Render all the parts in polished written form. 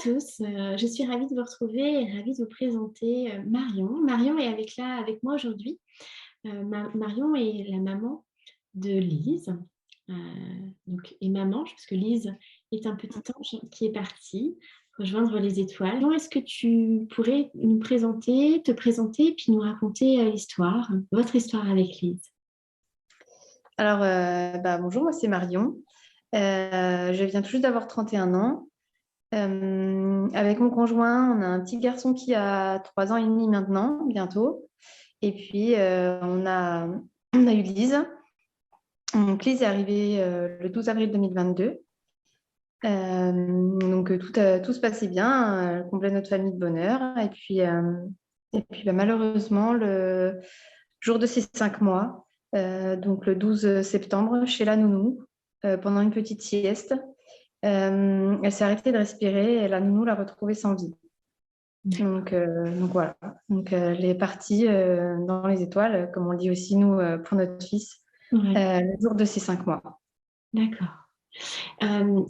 tous, je suis ravie de vous retrouver et ravie de vous présenter, Marion. Marion est avec moi aujourd'hui. Marion est la maman de Lise, heu, et maman puisque Lise est un petit ange qui est parti rejoindre les étoiles. Marion, est-ce que tu pourrais te présenter, puis nous raconter, votre histoire avec Lise? Alors, bonjour, moi c'est Marion. Je viens tout juste d'avoir 31 ans. Avec mon conjoint, on a un petit garçon qui a 3 ans et demi maintenant, bientôt. Et puis, on a eu Lise. Donc, Lise est arrivée le 12 avril 2022. Tout se passait bien, elle comblait notre famille de bonheur. Malheureusement, le jour de ses 5 mois, donc le 12 septembre, chez la nounou, pendant une petite sieste, elle s'est arrêtée de respirer et la nounou l'a retrouvée sans vie. Donc voilà. Elle est partie dans les étoiles, comme on le dit aussi nous pour notre fils, Ouais, le jour de ses 5 mois. d'accord.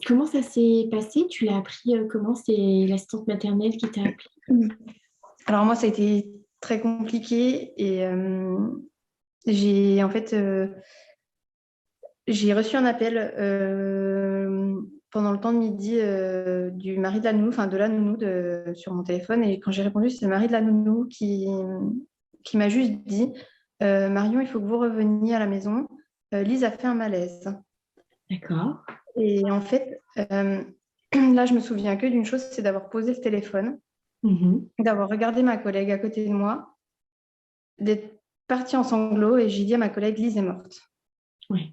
Comment ça s'est passé? Tu l'as appris, comment? C'est l'assistante maternelle qui t'a appelé? Alors moi, ça a été très compliqué et j'ai en fait j'ai reçu un appel pendant le temps de midi du mari de la nounou, enfin de la nounou sur mon téléphone. Et quand j'ai répondu, c'est le mari de la nounou qui m'a juste dit Marion, il faut que vous reveniez à la maison. Lise a fait un malaise. D'accord. Et en fait, là, je me souviens que d'une chose, c'est d'avoir posé le téléphone, Mmh. d'avoir regardé ma collègue à côté de moi, d'être partie en sanglots et j'ai dit à ma collègue Lise est morte. Ouais.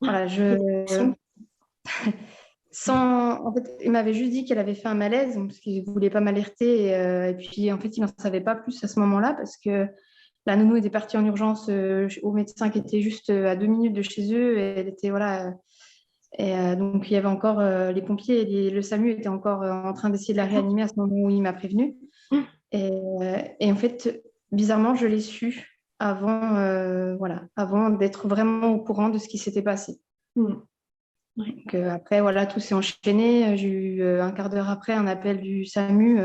Voilà, Quelle émotion. En fait, il m'avait juste dit qu'elle avait fait un malaise, parce qu'il ne voulait pas m'alerter. Et puis, en fait, il n'en savait pas plus à ce moment-là, parce que la nounou était partie en urgence au médecin qui était juste à 2 minutes de chez eux. Et elle était, voilà. Donc, il y avait encore les pompiers et le SAMU était encore en train d'essayer de la D'accord. réanimer à ce moment où il m'a prévenu. Et en fait, bizarrement, je l'ai su avant d'être vraiment au courant de ce qui s'était passé. Mmh. Ouais. Donc, après, voilà, tout s'est enchaîné. J'ai eu un quart d'heure après un appel du SAMU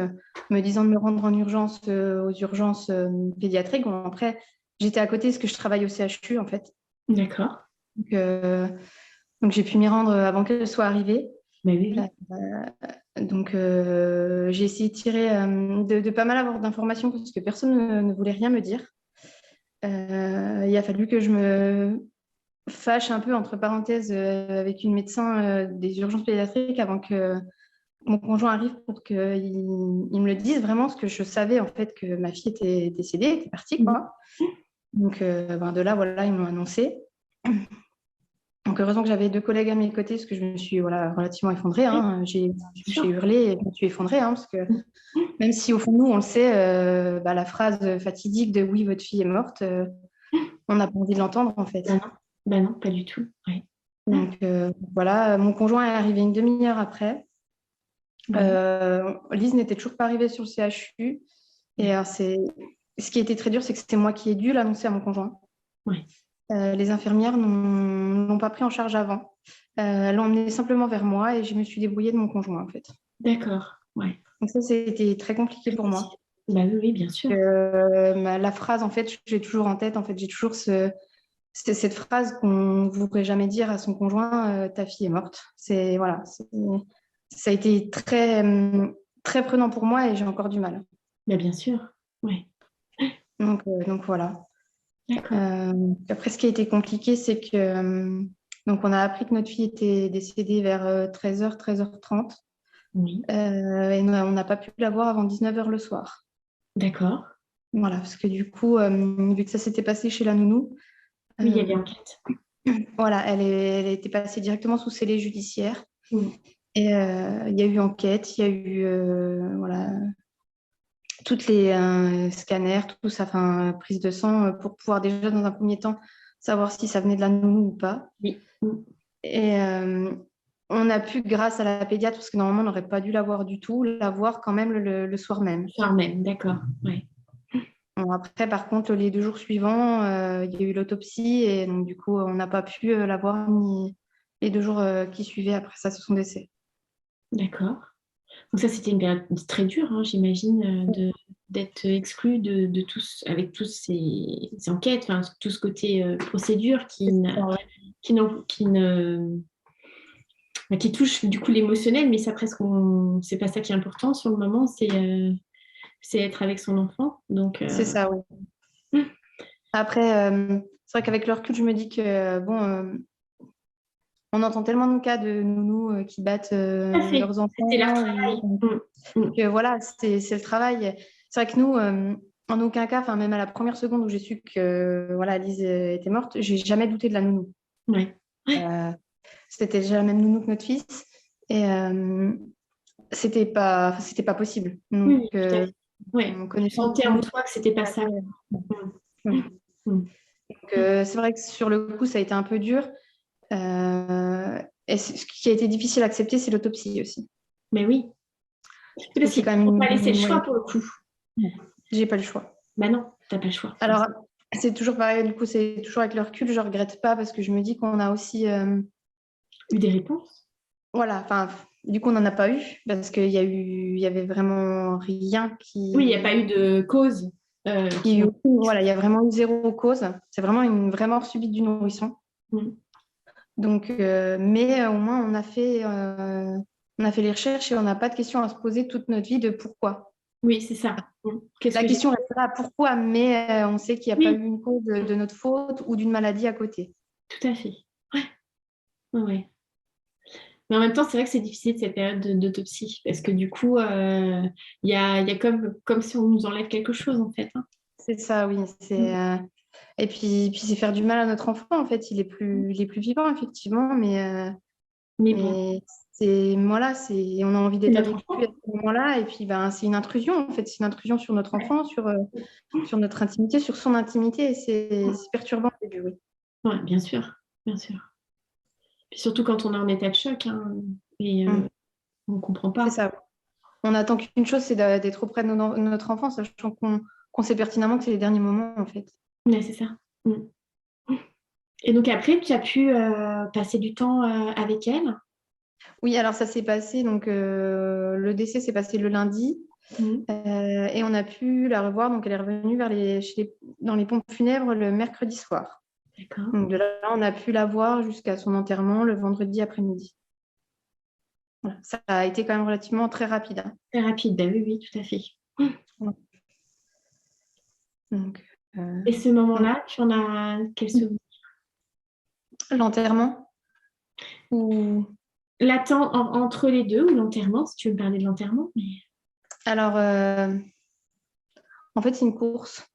me disant de me rendre en urgence aux urgences pédiatriques. Bon, après, j'étais à côté parce que je travaille au CHU en fait. D'accord. Donc, euh, donc, j'ai pu m'y rendre avant qu'elle soit arrivée. Bah, oui, Euh, oui. j'ai essayé de tirer de pas mal avoir d'informations parce que personne ne voulait rien me dire. Il a fallu que je me fâche un peu, entre parenthèses, avec une médecin des urgences pédiatriques avant que mon conjoint arrive pour qu'il il me le dise vraiment, parce que je savais en fait que ma fille était décédée, était partie, Mmh. quoi. Donc, de là, voilà, ils m'ont annoncé. Donc, heureusement que j'avais 2 collègues à mes côtés, parce que je me suis voilà, relativement effondrée. Oui, Hein. bien J'ai sûr. hurlé et je me suis effondrée, hein, parce que Mmh. même si au fond de nous, on le sait, la phrase fatidique de oui, votre fille est morte, on n'a pas envie de l'entendre, en fait. Bah, non. Bah, non, pas du tout. Ouais. Donc, voilà, mon conjoint est arrivé une demi-heure après. Ouais. Lise n'était toujours pas arrivée sur le CHU. Et D'accord. ce qui était très dur, c'est que c'était moi qui ai dû l'annoncer à mon conjoint. Ouais. Les infirmières l'ont pas pris en charge avant. Elles l'ont emmené simplement vers moi et je me suis débrouillée de mon conjoint, en fait. D'accord. Ouais. Donc ça, c'était très compliqué pour moi. Bah, oui, oui, bien sûr. La phrase, en fait, j'ai toujours en tête. En fait, j'ai toujours cette phrase qu'on ne voudrait jamais dire à son conjoint, ta fille est morte. Ça a été très prenant pour moi et j'ai encore du mal. Bah, bien sûr. Ouais. Donc voilà. D'accord. Après, ce qui a été compliqué, c'est que donc on a appris que notre fille était décédée vers 13h, 13h30. Oui. Et on n'a pas pu la voir avant 19h le soir. D'accord. Voilà, parce que du coup, vu que ça s'était passé chez la nounou, Oui, il y a euh, des enquêtes. voilà, elle était passée directement sous scellé judiciaire. Mmh. Et il y a eu enquête, il y a eu voilà, toutes les scanners, tout ça, enfin, prise de sang pour pouvoir déjà, dans un premier temps, savoir si ça venait de la nounou ou pas. Oui. Mmh. Et on a pu, grâce à la pédiatre, parce que normalement, on n'aurait pas dû la voir du tout, la voir quand même le soir même. Le soir même. D'accord. Ouais. Bon, après, par contre, les 2 jours suivants, il y a eu l'autopsie et donc, du coup, on n'a pas pu la voir ni les 2 jours qui suivaient après ça, son décès. D'accord. Donc ça, c'était une période très dure, hein, j'imagine, d'être exclu de tous, avec tous ces enquêtes, enfin, tout ce côté procédure qui ne, bah, qui touche du coup l'émotionnel, mais ça presque, c'est pas ça qui est important sur le moment, c'est être avec son enfant. Donc, C'est ça, oui. Après, c'est vrai qu'avec le recul, je me dis que, bon, on entend tellement de cas de nounous qui battent tout à fait, leurs c'était leur enfants, travail. Mm. que voilà, c'est le travail. C'est vrai que nous, en aucun cas, enfin même à la première seconde où j'ai su que voilà, Lise était morte, j'ai jamais douté de la nounou. Ouais. Ouais. Euh, C'était déjà la même nounou que notre fils et c'était pas possible. Oui, Donc, oui, tout à fait. Ouais. on Tu connaissait sentais en toi que c'était pas ça. Mm. Mm. Mm. Donc, c'est vrai que sur le coup, ça a été un peu dur. Et ce qui a été difficile à accepter, c'est l'autopsie aussi. Mais oui, c'est Parce que parce c'est qu'ils quand ne même t'ont pas laissé le choix ouais, pour le coup. j'ai pas le choix. Bah non, t'as pas le choix. Alors, c'est toujours pareil, du coup, c'est toujours avec le recul, je regrette pas parce que je me dis qu'on a aussi, Eu des réponses? voilà, enfin, du coup, on n'en a pas eu parce il y avait vraiment rien Oui, il n'y a pas eu de cause qui ont... voilà, il y a vraiment eu zéro cause. C'est vraiment une vraie mort subite du nourrisson. Mm. Donc, mais au moins, on a fait les recherches et on n'a pas de questions à se poser toute notre vie de pourquoi. Oui, c'est ça. Mm. Qu'est-ce La que j'ai question fait? reste là, pourquoi, mais on sait qu'il n'y a pas Oui, eu une cause de notre faute ou d'une maladie à côté. tout à fait. Ouais, ouais, ouais. Mais en même temps, c'est vrai que c'est difficile cette période d'autopsie parce que du coup, il y a comme si on nous enlève quelque chose en fait, hein. C'est ça, oui. Mm. Et puis c'est faire du mal à notre enfant, en fait. Il est plus vivant, effectivement, Mais bon, mais voilà, on a envie c'est d'être notre avec lui à enfant. ce moment-là. Et puis, ben, c'est une intrusion, en fait. C'est une intrusion sur notre Ouais. enfant, sur notre intimité, sur son intimité. Et c'est perturbant au début, oui. Ouais, bien sûr, bien sûr. Puis surtout quand on est en état de choc, hein, et Mm. on ne comprend C'est pas. ça. On attend qu'une chose, c'est d'être auprès de notre enfant, sachant qu'on sait pertinemment que c'est les derniers moments, en fait. Ouais, c'est ça. Mm. Et donc après, tu as pu passer du temps avec elle. Oui, alors ça s'est passé, donc le décès s'est passé le lundi. Mm. Et on a pu la revoir, donc elle est revenue dans les pompes funèbres le mercredi soir. D'accord. Donc de là, on a pu la voir jusqu'à son enterrement le vendredi après-midi. Voilà. Ça a été quand même relativement très rapide, hein. Très rapide, bah oui, oui, tout à fait. Ouais. Donc, Et ce moment-là, tu en as quel souvenir? l'enterrement, ou... L'attente entre les deux ou l'enterrement, si tu veux me parler de l'enterrement. Mais... Alors, en fait, c'est une course.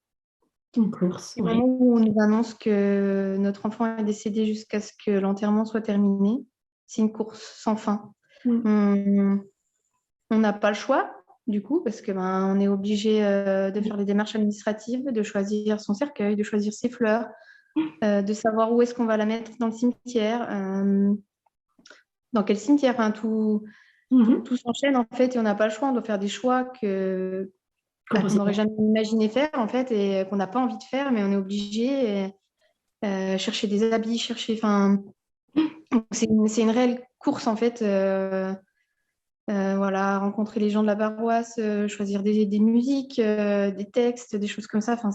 Une course, Du ouais. moment où on nous annonce que notre enfant est décédé jusqu'à ce que l'enterrement soit terminé, c'est une course sans fin. Mm. On on n'a pas le choix, du coup, parce que on est obligé de faire les démarches administratives, de choisir son cercueil, de choisir ses fleurs, de savoir où est-ce qu'on va la mettre dans le cimetière, dans quel cimetière. Enfin, Mhm. tout s'enchaîne en fait, et on n'a pas le choix. On doit faire des choix Qu'on qu'on pensait n'aurait pas. jamais imaginé faire en fait, et qu'on n'a pas envie de faire, mais on est obligé. Chercher des habits, enfin, c'est une réelle course en fait. Voilà, rencontrer les gens de la paroisse, choisir des musiques, des textes, des choses comme ça. Enfin,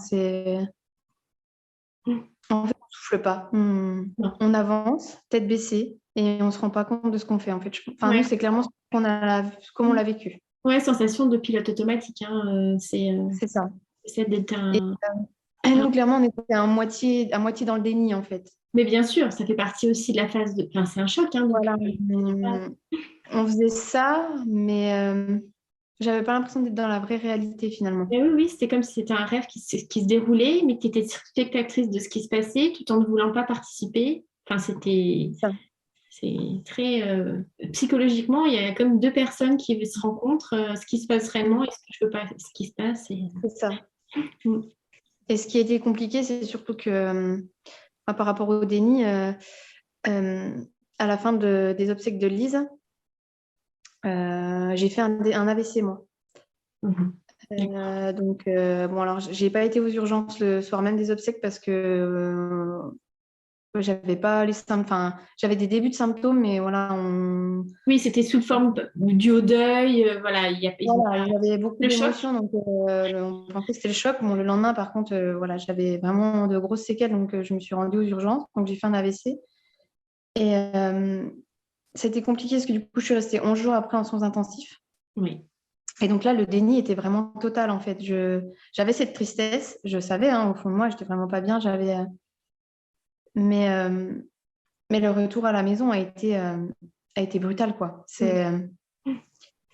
Mm. en fait, on souffle pas. Non. On avance, tête baissée, et on se rend pas compte de ce qu'on fait en fait. Enfin, nous, Ouais. c'est clairement comme on l'a vécu. Ouais, sensation de pilote automatique, hein, C'est ça. c'est d'être Et, un... et nous, clairement, on était à moitié dans le déni en fait. Mais bien sûr, ça fait partie aussi de la phase de... Enfin, c'est un choc, hein, donc... Voilà. On faisait ça, mais j'avais pas l'impression d'être dans la vraie réalité finalement. Mais oui, oui, c'était comme si c'était un rêve qui se déroulait, mais que tu étais spectatrice de ce qui se passait tout en ne voulant pas participer. Enfin, c'était... Ça. C'est très... psychologiquement, il y a comme deux personnes qui se rencontrent, ce qui se passe réellement et ce que je veux pas... Ce qui se passe. Et... C'est ça. Mm. Et ce qui a été compliqué, c'est surtout que par rapport au déni, euh, à la fin des obsèques de Lise, j'ai fait un AVC moi. Mhm. D'accord. Donc, bon, alors, j'ai pas été aux urgences le soir même des obsèques parce que j'avais pas les symptômes, enfin, j'avais des débuts de symptômes, mais voilà, Oui, c'était sous forme du haut d'œil. Voilà, ils ont voilà, j'avais beaucoup le choc. d'émotions, donc on pensait que c'était le choc. Bon, le lendemain, par contre, voilà, j'avais vraiment de grosses séquelles, donc je me suis rendue aux urgences, donc j'ai fait un AVC. Et c'était compliqué parce que du coup, je suis restée 11 jours après en soins intensifs. Oui, Et donc là, le déni était vraiment total, en fait. J'avais cette tristesse, je savais, hein, au fond de moi, j'étais vraiment pas bien, mais, euh, mais le retour à la maison a été brutal, quoi. mm.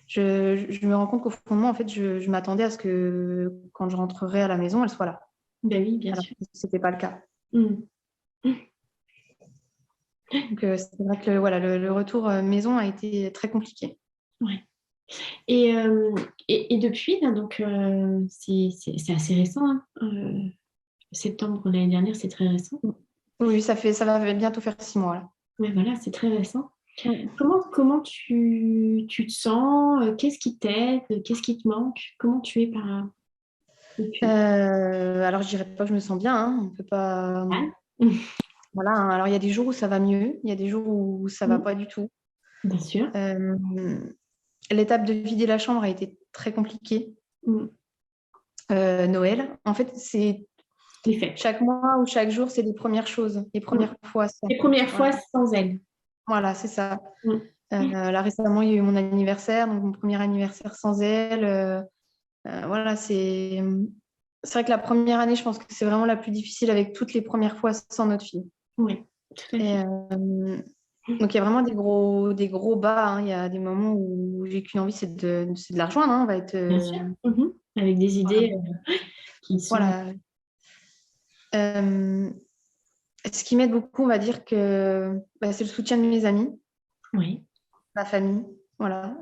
Je me rends compte qu'au fond de moi, en fait, je m'attendais à ce que quand je rentrerai à la maison, elle soit là. Ben oui, bien Alors sûr. que c'était pas le cas. Mm. Donc c'est vrai que voilà, le retour maison a été très compliqué. Ouais. Et, et depuis, là, donc, c'est assez récent, hein. Septembre l'année dernière, c'est très récent. Oui, ça va bientôt faire 6 mois là. Mais voilà, c'est très récent. Mm. Comment tu te sens? Qu'est-ce qui t'aide? Qu'est-ce qui te manque? Comment tu es depuis? Alors, je dirais pas que je me sens bien, hein. On peut pas. Mal. Voilà, hein. Alors, il y a des jours où ça va mieux, il y a des jours où ça va Mm. pas du tout. Bien sûr. Euh, L'étape de vider la chambre a été très compliquée. Mm. Noël, en fait, c'est Les fêtes. chaque mois ou chaque jour, c'est les premières choses, les Mm. premières fois. Les premières Voilà, fois sans elle. voilà, c'est ça. Mm. Là, récemment, il y a eu mon anniversaire, donc mon premier anniversaire sans elle. Voilà, c'est vrai que la première année, je pense que c'est vraiment la plus difficile avec toutes les premières fois sans notre fille. Oui, tout à Et, fait. donc, il y a vraiment des gros bas, hein. Il y a des moments où j'ai qu'une envie, c'est de la rejoindre, hein. On va être, Bien sûr. Mhm. Avec des idées qui sont... voilà. Euh, Ce qui m'aide beaucoup, on va dire que bah, c'est le soutien de mes amis, Oui, ma famille. Voilà.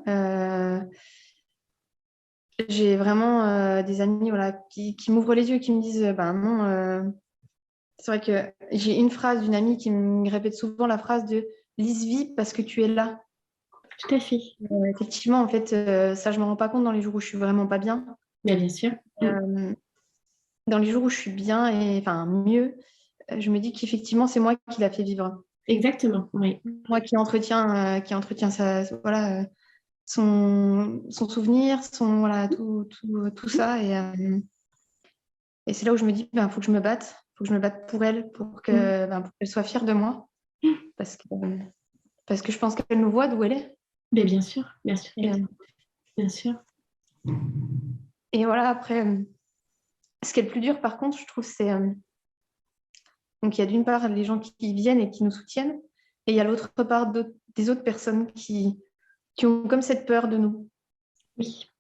J'ai vraiment des amis voilà, qui m'ouvrent les yeux et qui me disent ben non, c'est vrai que j'ai une phrase d'une amie qui me répète souvent la phrase de Lise, vis parce que tu es là. tout à fait. Effectivement, en fait, ça, je ne me rends pas compte dans les jours où je suis vraiment pas bien. Bien sûr. Mm. Euh, Dans les jours où je suis bien et enfin mieux, je me dis qu'effectivement, c'est moi qui l'a fait vivre. Exactement, oui. Moi qui entretient son souvenir, voilà, tout ça. Et c'est là où je me dis, ben, faut que je me batte. Faut que je me batte pour elle, Mm. pour qu'elle soit fière de moi. Parce que, parce que je pense qu'elle nous voit d'où elle est. Mais bien sûr Et, qu'elle bien sûr. et voilà, après, ce qui est le plus dur, par contre, je trouve, c'est... donc, il y a d'une part les gens qui viennent et qui nous soutiennent. Et il y a l'autre part des autres personnes qui ont comme cette peur de nous. Oui,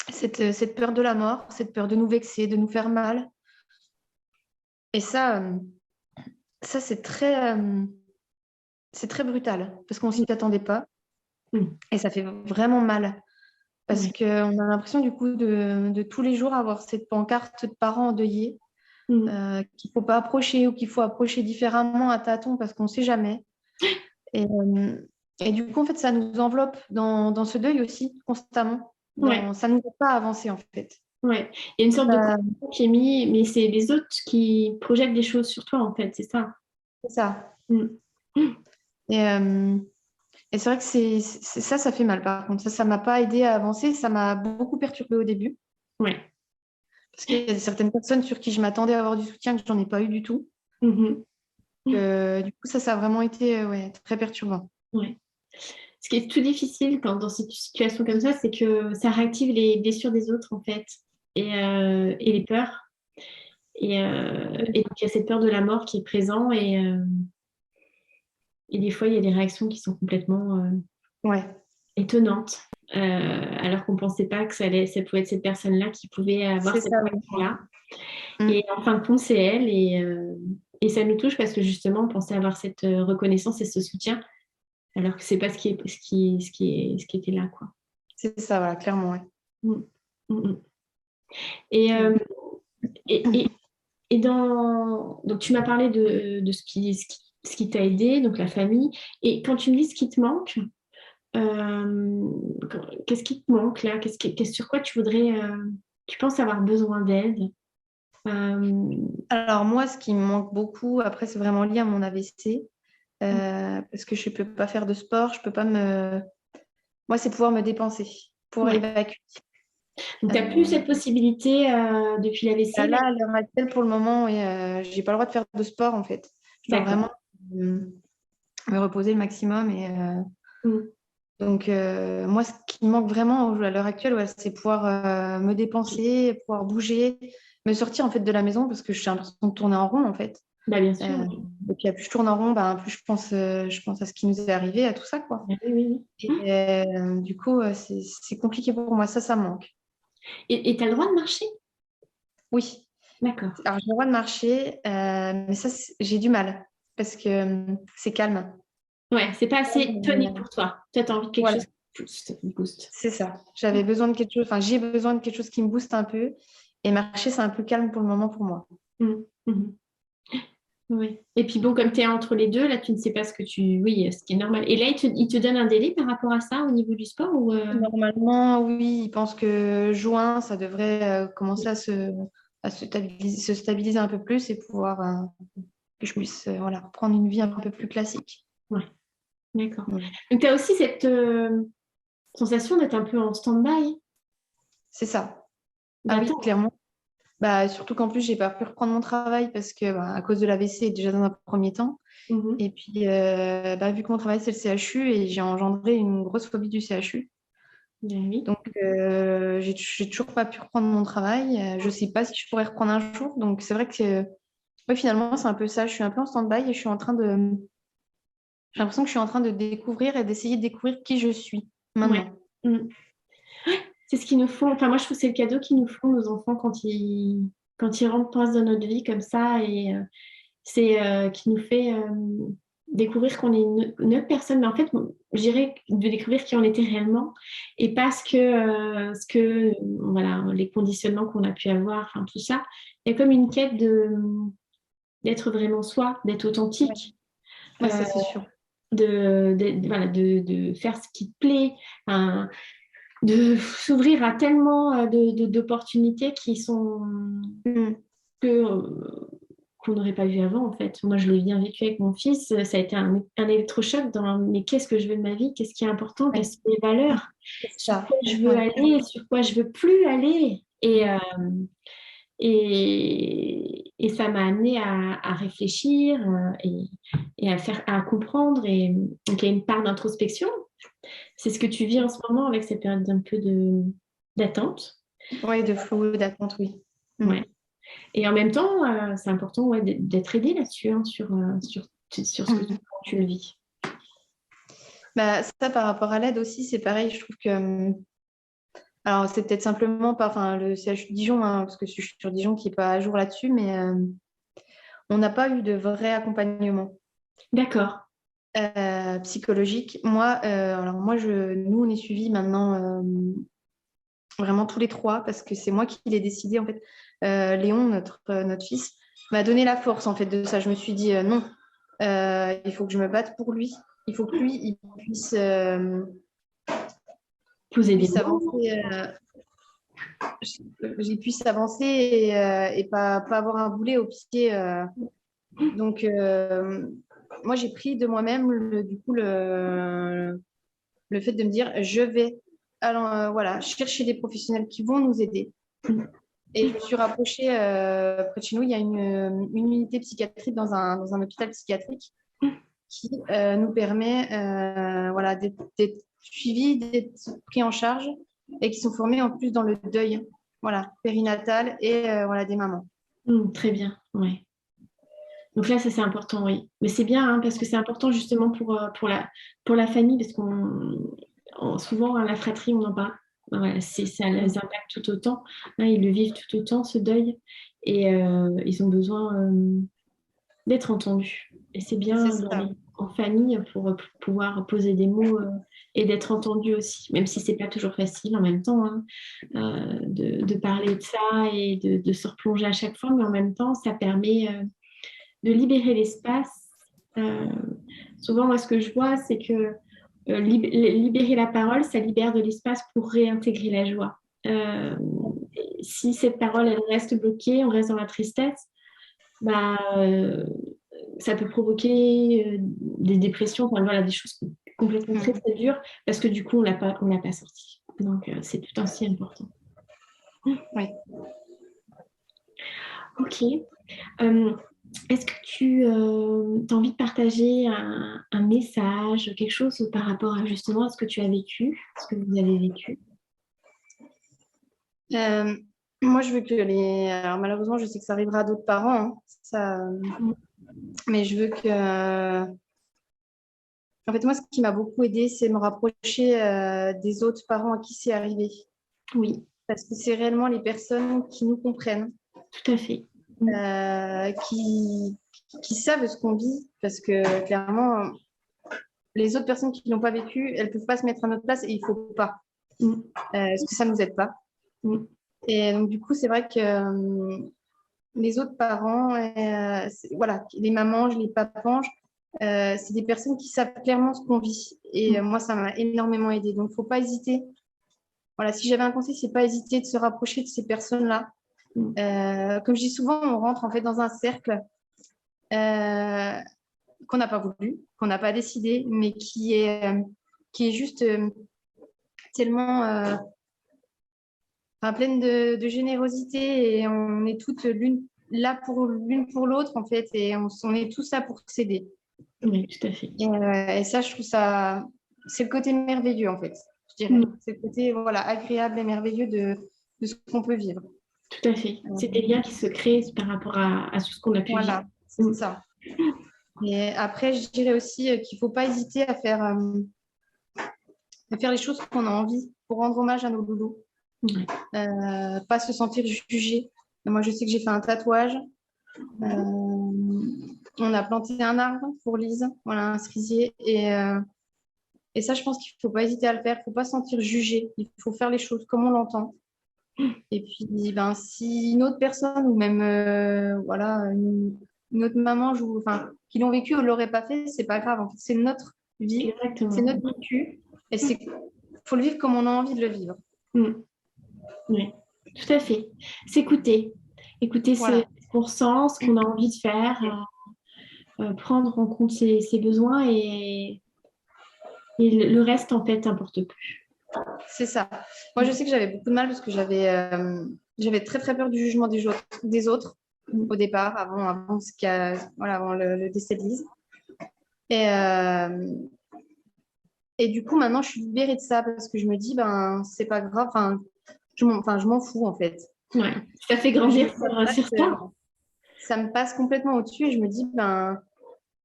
Cette peur de la mort, cette peur de nous vexer, de nous faire mal. Et ça c'est très brutal parce qu'on ne s'y attendait pas. mm. Et ça fait vraiment mal. Parce Ouais. qu'on a l'impression du coup de tous les jours avoir cette pancarte de parents endeuillés Mm. qu'il ne faut pas approcher ou qu'il faut approcher différemment à tâtons parce qu'on ne sait jamais. Et, et du coup, en fait, ça nous enveloppe dans ce deuil aussi constamment. Ouais, Ça ne nous aide pas à avancer en fait. ouais. Il y a une sorte de Ça- contrôle qui est mis, mais c'est les autres qui projettent des choses sur toi, en fait, c'est ça. c'est ça. Mm. Mm. Et, et c'est vrai que ça, ça fait mal par contre. Ça ne m'a pas aidé à avancer. Ça m'a beaucoup perturbée au début. Ouais. Parce qu'il y a certaines personnes sur qui je m'attendais à avoir du soutien que j'en ai pas eu du tout. Mhm. Du coup, ça a vraiment été ouais, très perturbant. Ouais. Ce qui est tout difficile dans cette situation comme ça, c'est que ça réactive les blessures des autres, en fait, et les peurs. Et donc, il y a cette peur de la mort qui est présente, et des fois, il y a des réactions qui sont complètement Ouais, étonnantes, alors qu'on ne pensait pas que ça pouvait être cette personne-là qui pouvait avoir c'est cette ça. Oui. réaction-là. Mm. Et en fin de compte, c'est elle, et ça nous touche parce que justement, on pensait avoir cette reconnaissance et ce soutien, alors que c'est pas ce qui était là, quoi. C'est ça, voilà, clairement. Ouais. Mm. Mm, mm. Et, Mm. et, et, et donc, tu m'as parlé de ce qui t'a aidé, donc la famille. Et quand tu me dis ce qui te manque, qu'est-ce qui te manque là? Sur quoi tu penses avoir besoin d'aide? Alors moi, ce qui me manque beaucoup, après, c'est vraiment lié à mon AVC, parce que je ne peux pas faire de sport, je peux pas me... Moi, c'est pouvoir me dépenser, pour Ouais. évacuer. Donc, tu n'as plus Euh, cette possibilité depuis l'AVC, là? Là, à l'heure actuelle, pour le moment, j'ai pas le droit de faire de sport, en fait. Je dois D'accord. vraiment me reposer le maximum. Mm. Donc, moi, ce qui me manque vraiment à l'heure actuelle, ouais, c'est pouvoir me dépenser, pouvoir bouger, me sortir en fait de la maison parce que j'ai l'impression de tourner en rond en fait. Bah, bien sûr. Euh, Oui. et puis, plus je tourne en rond, ben, plus je pense à ce qui nous est arrivé, à tout ça, quoi. Oui, oui, oui. Et du coup, c'est compliqué pour moi. Ça me manque. Et tu as le droit de marcher? Oui. D'accord. Alors, j'ai le droit de marcher, mais ça, j'ai du mal parce que c'est calme. Ouais, c'est pas assez tonique Euh, pour toi. Toi, tu as envie de quelque chose voilà, qui booste. c'est ça. J'avais besoin de quelque chose, enfin, j'ai besoin de quelque chose qui me booste un peu. Et marcher, c'est un peu calme pour le moment pour moi. Mm. Mhm. Oui. Et puis bon, comme tu es entre les deux, là, tu ne sais pas ce que tu... Oui, ce qui est normal. Et là, il te donne un délai par rapport à ça au niveau du sport ou Normalement, oui, ils pensent que juin, ça devrait commencer se stabiliser un peu plus et pouvoir que je puisse voilà, prendre une vie un peu plus classique. Ouais, d'accord. Mm. Donc, tu as aussi cette sensation d'être un peu en stand-by, C'est ça. Ah oui, d'attendre. clairement. Bah, surtout qu'en plus, j'ai pas pu reprendre mon travail parce que bah, à cause de l'AVC, déjà dans un premier temps. Mhm. Et puis, bah, vu que mon travail, c'est le CHU et j'ai engendré une grosse phobie du CHU. Ben oui. Donc, j'ai toujours pas pu reprendre mon travail. Je sais pas si je pourrais reprendre un jour. Donc, c'est vrai que ouais, finalement, c'est un peu ça. Je suis un peu en stand-by et j'ai l'impression que je suis en train de découvrir et d'essayer de découvrir qui je suis Ouais. maintenant. Mm. C'est ce qu'ils nous font. Enfin, moi, je trouve que c'est le cadeau qu'ils nous font, nos enfants, quand ils rentrent dans notre vie comme ça. Et c'est qui nous fait découvrir qu'on est une autre personne. Mais en fait, je dirais de découvrir qui on était réellement et pas voilà, les conditionnements qu'on a pu avoir, enfin, tout ça. Il y a comme une quête d'être vraiment soi, d'être Ouais, authentique. ouais, euh, ça, c'est sûr. voilà, de faire ce qui te plaît, hein, de s'ouvrir à tellement d'opportunités qui sont Mm. que, qu'on n'aurait pas vu avant en fait. Moi, je l'ai bien vécu avec mon fils. Ça a été un électrochoc dans mais qu'est-ce que je veux de ma vie? Qu'est-ce qui est important? Ouais, Quelles sont les valeurs? c'est Sur ça. quoi je veux Ouais. aller? Sur quoi je veux plus aller? Et ça m'a amené à réfléchir et à comprendre. Et donc, il y a une part d'introspection. C'est ce que tu vis en ce moment avec cette période d'un peu d'attente. Ouais, de flou, d'attente, oui. Mm. Ouais. Et en même temps, c'est important ouais, d'être aidé là-dessus, hein, sur ce que Mm. tu le vis. Bah, ça, par rapport à l'aide aussi, c'est pareil. Je trouve que alors, c'est peut-être simplement pas, enfin, le CHU de Dijon, hein, parce que je suis sur Dijon qui n'est pas à jour là-dessus, mais on n'a pas eu de vrai accompagnement D'accord. psychologique. Nous, on est suivis maintenant vraiment tous les trois, parce que c'est moi qui l'ai décidé, en fait. Léon, notre fils, m'a donné la force, en fait, de ça. Je me suis dit, non, il faut que je me batte pour lui. Il faut que lui, il Poser des puisse mots. avancer. J'ai puisse avancer et pas avoir un boulet au pied. Donc, moi, j'ai pris de moi-même le fait de me dire, je vais voilà, chercher des professionnels qui vont nous aider. Et je me suis rapprochée près de chez nous, il y a une unité psychiatrique dans un hôpital psychiatrique qui nous permet voilà, d'être suivis, d'être pris en charge et qui sont formés en plus dans le deuil voilà, périnatal et voilà, des mamans. Très bien, ouais. Donc là, ça c'est important, oui. Mais c'est bien, hein, parce que c'est important justement pour la famille, parce souvent, à la fratrie, on en parle. Voilà, ça les impacte tout autant. Hein, ils le vivent tout autant, ce deuil. Et ils ont besoin d'être entendus. Et c'est C'est bien ça. d'aller en famille pour pouvoir poser des mots et d'être entendu aussi, même si c'est pas toujours facile en même temps hein, de parler de ça et de se replonger à chaque fois, mais en même temps, ça permet de libérer l'espace. Euh, Souvent, moi, ce que je vois, c'est que libérer la parole, ça libère de l'espace pour réintégrer la joie. Euh, si cette parole, elle reste bloquée, on reste dans la tristesse, bah, ça peut provoquer des dépressions, enfin, voilà, des choses complètement très, très dures, parce que du coup, on l'a pas sorti. Donc, c'est tout ainsi important. Oui. Ok. Est-ce que tu as envie de partager un message, quelque chose par rapport à justement à ce que tu as vécu, ce que vous avez vécu? Moi, je veux que Alors, malheureusement, je sais que ça arrivera à d'autres parents, hein, mais je veux que. En fait, moi, ce qui m'a beaucoup aidée, c'est me rapprocher des autres parents à qui c'est arrivé. Oui. Parce que c'est réellement les personnes qui nous comprennent. Tout à fait. Qui savent ce qu'on vit. Parce que clairement, les autres personnes qui n'ont pas vécu, elles ne peuvent pas se mettre à notre place et il ne faut pas. Parce que ça ne nous aide pas. Et donc, du coup, c'est vrai que les autres parents, voilà, les mamanges, les papanges, c'est des personnes qui savent clairement ce qu'on vit. Et moi, ça m'a énormément aidée. Donc, il ne faut pas hésiter. Voilà, si j'avais un conseil, c'est pas hésiter de se rapprocher de ces personnes-là. Comme je dis souvent, on rentre en fait dans un cercle qu'on n'a pas voulu, qu'on n'a pas décidé, mais qui est juste tellement pleine de générosité et on est toutes l'une pour l'autre en fait et on est tous là pour s'aider. Oui, tout à fait. Et ça, je trouve ça, c'est le côté merveilleux en fait, je dirais. C'est le côté voilà, agréable et merveilleux de ce qu'on peut vivre. Tout à fait. C'est des liens qui se créent par rapport à tout ce qu'on a pu vivre. Voilà, c'est ça. Et après, je dirais aussi qu'il ne faut pas hésiter à faire les choses qu'on a envie pour rendre hommage à nos loulous. Pas se sentir jugé. Moi, je sais que j'ai fait un tatouage. On a planté un arbre pour Lise, voilà, un cerisier. Et ça, je pense qu'il ne faut pas hésiter à le faire. Il ne faut pas se sentir jugé. Il faut faire les choses comme on l'entend. Et puis, si une autre personne ou même voilà, une autre maman qui l'ont vécu ou ne l'aurait pas fait, c'est pas grave. En fait, c'est notre vie, c'est notre vécu. Et il faut le vivre comme on a envie de le vivre. Oui, tout à fait. S'écouter. Écouter ce qu'on ressent, ce qu'on a envie de faire, prendre en compte ses besoins et le reste, en fait, n'importe plus. C'est ça. Moi, je sais que j'avais beaucoup de mal parce que j'avais très, très peur du jugement des autres au départ, avant le décès de Lise. Et du coup, maintenant, je suis libérée de ça parce que je me dis, c'est pas grave. Je m'en fous, en fait. Ouais, ça fait grandir sur ça. Ça me passe complètement au-dessus et je me dis,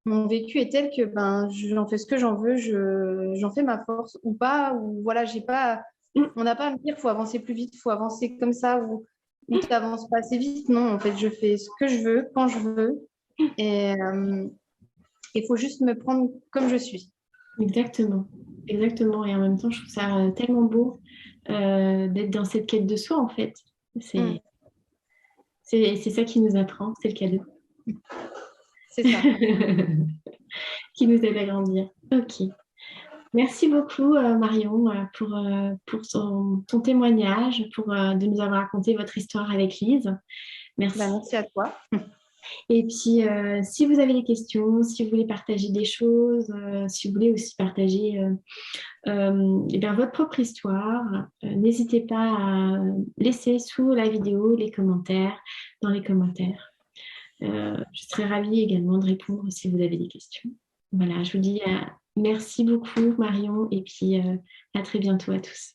mon vécu est tel que j'en fais ce que j'en veux, j'en fais ma force ou pas, ou voilà, on n'a pas à me dire, il faut avancer plus vite, il faut avancer comme ça, ou tu n'avances pas assez vite. Non, en fait, je fais ce que je veux, quand je veux, et il faut juste me prendre comme je suis. Exactement, exactement. Et en même temps, je trouve ça tellement beau d'être dans cette quête de soi, en fait. C'est ça qui nous apprend, c'est le cadeau. C'est ça. Qui nous aide à grandir. Ok. Merci beaucoup, Marion, pour ton témoignage, de nous avoir raconté votre histoire avec Lise. Merci. Merci à toi. Et puis, si vous avez des questions, si vous voulez partager des choses, si vous voulez aussi partager votre propre histoire, n'hésitez pas à laisser sous la vidéo dans les commentaires. Je serai ravie également de répondre si vous avez des questions. Voilà, je vous dis merci beaucoup, Marion, et puis à très bientôt à tous.